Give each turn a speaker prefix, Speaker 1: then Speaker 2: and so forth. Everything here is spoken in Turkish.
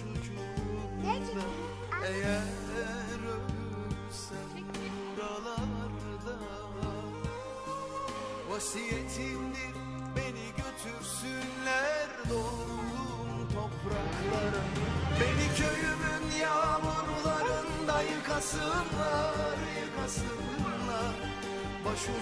Speaker 1: başucunda. Eğer ölürsem buralarda, vasiyetimdir beni götürsünler doğduğum topraklara. Beni köyümün yağmurlarında yıkasınlar, yıkasınlar. Başucu